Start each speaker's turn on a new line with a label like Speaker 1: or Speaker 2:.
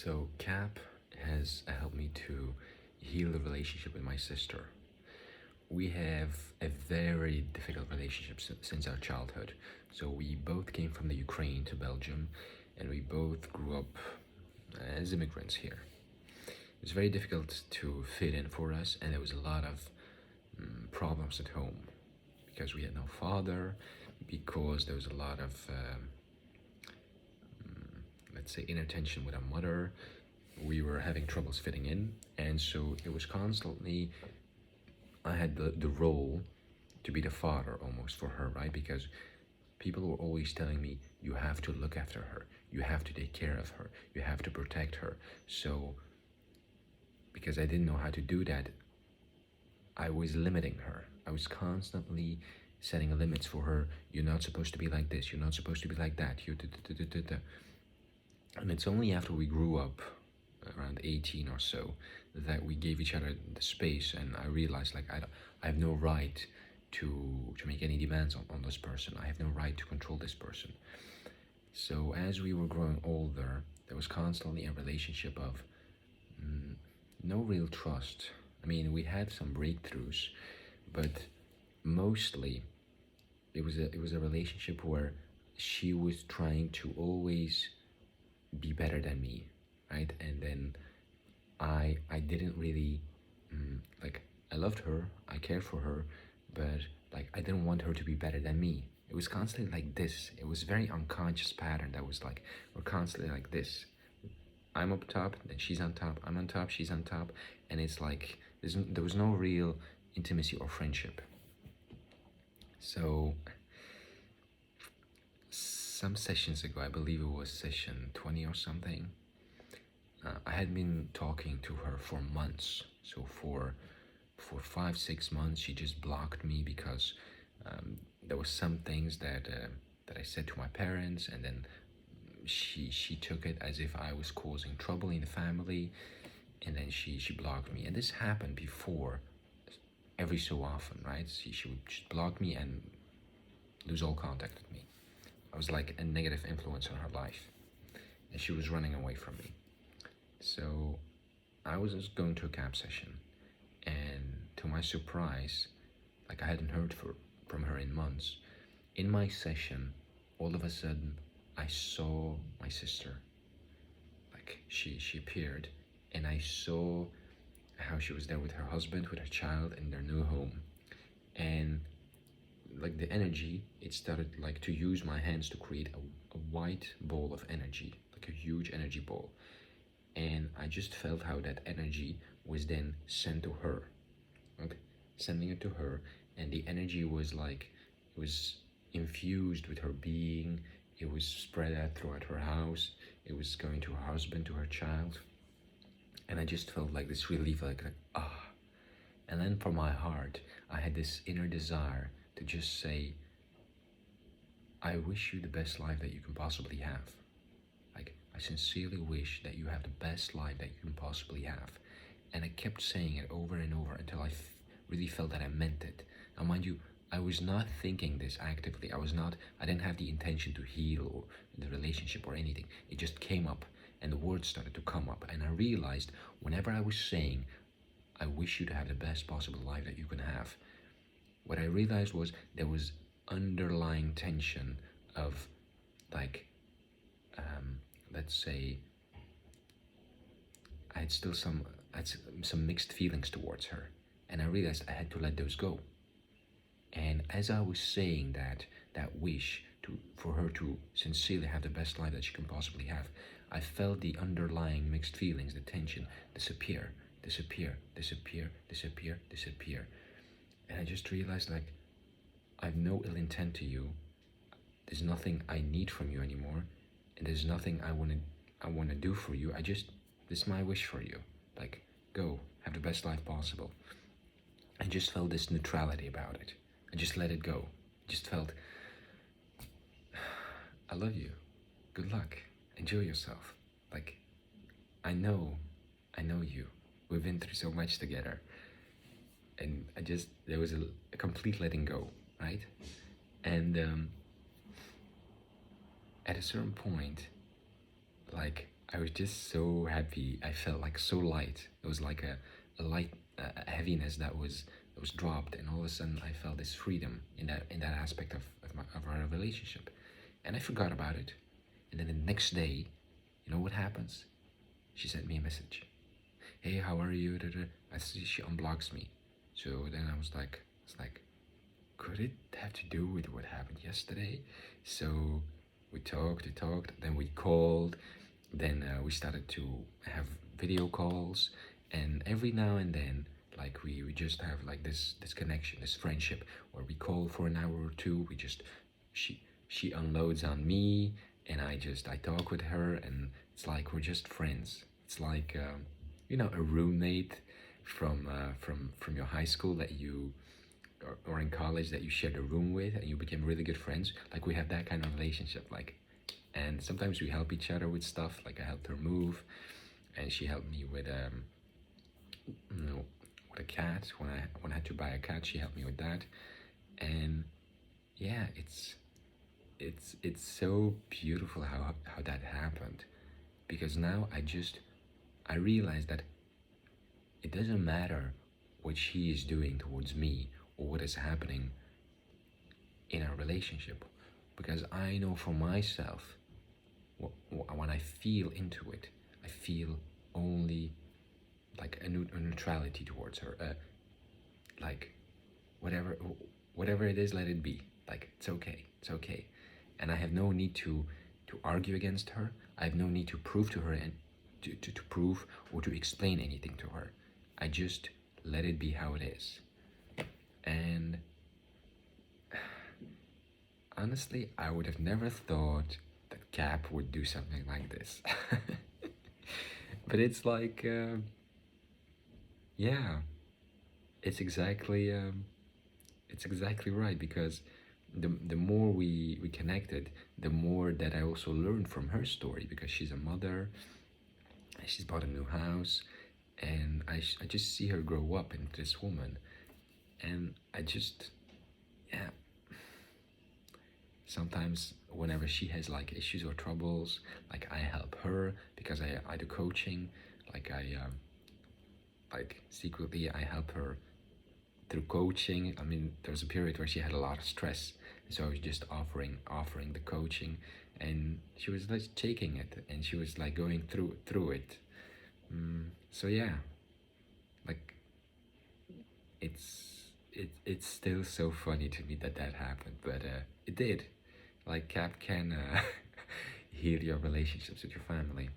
Speaker 1: So KAP has helped me to heal the relationship with my sister. We have a very difficult relationship since our childhood. So we both came from the Ukraine to Belgium, and we both grew up as immigrants here. It was very difficult to fit in for us, and there was a lot of problems at home because we had no father, because there was a lot of let's say inattention with our mother. We were having troubles fitting in, and so it was constantly I had the role to be the father almost for her, right? Because people were always telling me, you have to look after her, you have to take care of her, you have to protect her. So because I didn't know how to do that, I was limiting her. I was constantly setting limits for her. You're not supposed to be like this, you're not supposed to be like that. And it's only after we grew up, around 18 or so, that we gave each other the space, and I realized like I have no right to make any demands on this person. I have no right to control this person. So as we were growing older, there was constantly a relationship of no real trust. I mean, we had some breakthroughs, but mostly it was a relationship where she was trying to always be better than me, right? And then I didn't really like, I loved her, I cared for her, but like I didn't want her to be better than me. It was constantly like this. It was a very unconscious pattern that was like, we're constantly like this. I'm up top, then she's on top, I'm on top, she's on top, and it's like there was no real intimacy or friendship. So some sessions ago, I believe it was session 20 or something, I had been talking to her for months. So for 5-6 months, she just blocked me because there was some things that I said to my parents, and then she took it as if I was causing trouble in the family, and then she blocked me. And this happened before, every so often, right? She would just block me and lose all contact with me. I was like a negative influence on her life, and she was running away from me. So I was just going to a KAP session, and to my surprise, like I hadn't heard from her in months, in my session, all of a sudden, I saw my sister. Like she appeared, and I saw how she was there with her husband, with her child in their new home. And like the energy, it started like to use my hands to create a white ball of energy, like a huge energy ball. And I just felt how that energy was then sent to her, right? Sending it to her, and the energy was like, it was infused with her being. It was spread out throughout her house. It was going to her husband, to her child. And I just felt like this relief, like ah. And then from my heart, I had this inner desire to just say, I wish you the best life that you can possibly have. Like, I sincerely wish that you have the best life that you can possibly have. And I kept saying it over and over until I really felt that I meant it. Now, mind you, I was not thinking this actively. I didn't have the intention to heal or the relationship or anything. It just came up, and the words started to come up. And I realized whenever I was saying, I wish you to have the best possible life that you can have, what I realized was there was underlying tension of like, let's say, I had some mixed feelings towards her, and I realized I had to let those go. And as I was saying that wish for her to sincerely have the best life that she can possibly have, I felt the underlying mixed feelings, the tension, disappear. And I just realized, like, I have no ill intent to you. There's nothing I need from you anymore, and there's nothing I want to do for you. This is my wish for you. Like, go, have the best life possible. I just felt this neutrality about it. I just let it go. I just felt, I love you. Good luck. Enjoy yourself. Like, I know you. We've been through so much together. And there was a complete letting go, right? And at a certain point, like, I was just so happy. I felt like so light. It was like a light a heaviness that was dropped, and all of a sudden I felt this freedom in that aspect of our relationship, and I forgot about it. And then the next day, you know what happens? She sent me a message. Hey, how are you? Da, da. I see she unblocks me. So then I was like, it's like, could it have to do with what happened yesterday? So we talked, then we called, then we started to have video calls, and every now and then, like we just have like this connection, this friendship, where we call for an hour or two. We just she she unloads on me, and I talk with her, and it's like we're just friends. It's like a roommate from your high school that you or in college that you shared a room with and you became really good friends. Like we have that kind of relationship. Like, and sometimes we help each other with stuff. Like I helped her move, and she helped me with you know, with a cat. When I had to buy a cat, she helped me with that. And yeah, it's so beautiful how that happened, because now I realize that it doesn't matter what she is doing towards me or what is happening in our relationship, because I know for myself, when I feel into it, I feel only like a neutrality towards her, like whatever whatever it is, let it be. Like it's okay, and I have no need to argue against her. I have no need to prove to her and to prove or to explain anything to her. I just let it be how it is. And honestly, I would have never thought that KAP would do something like this. But it's like, yeah, it's exactly it's exactly right, because the more we connected, the more that I also learned from her story, because she's a mother, and she's bought a new house, and I just see her grow up into this woman, and I just, yeah, sometimes whenever she has like issues or troubles, like I help her because I do coaching, like like secretly I help her through coaching. I mean, there was a period where she had a lot of stress, so I was just offering the coaching, and she was like taking it, and she was like going through it. So yeah, like it's still so funny to me that that happened, but it did. Like KAP can heal your relationships with your family.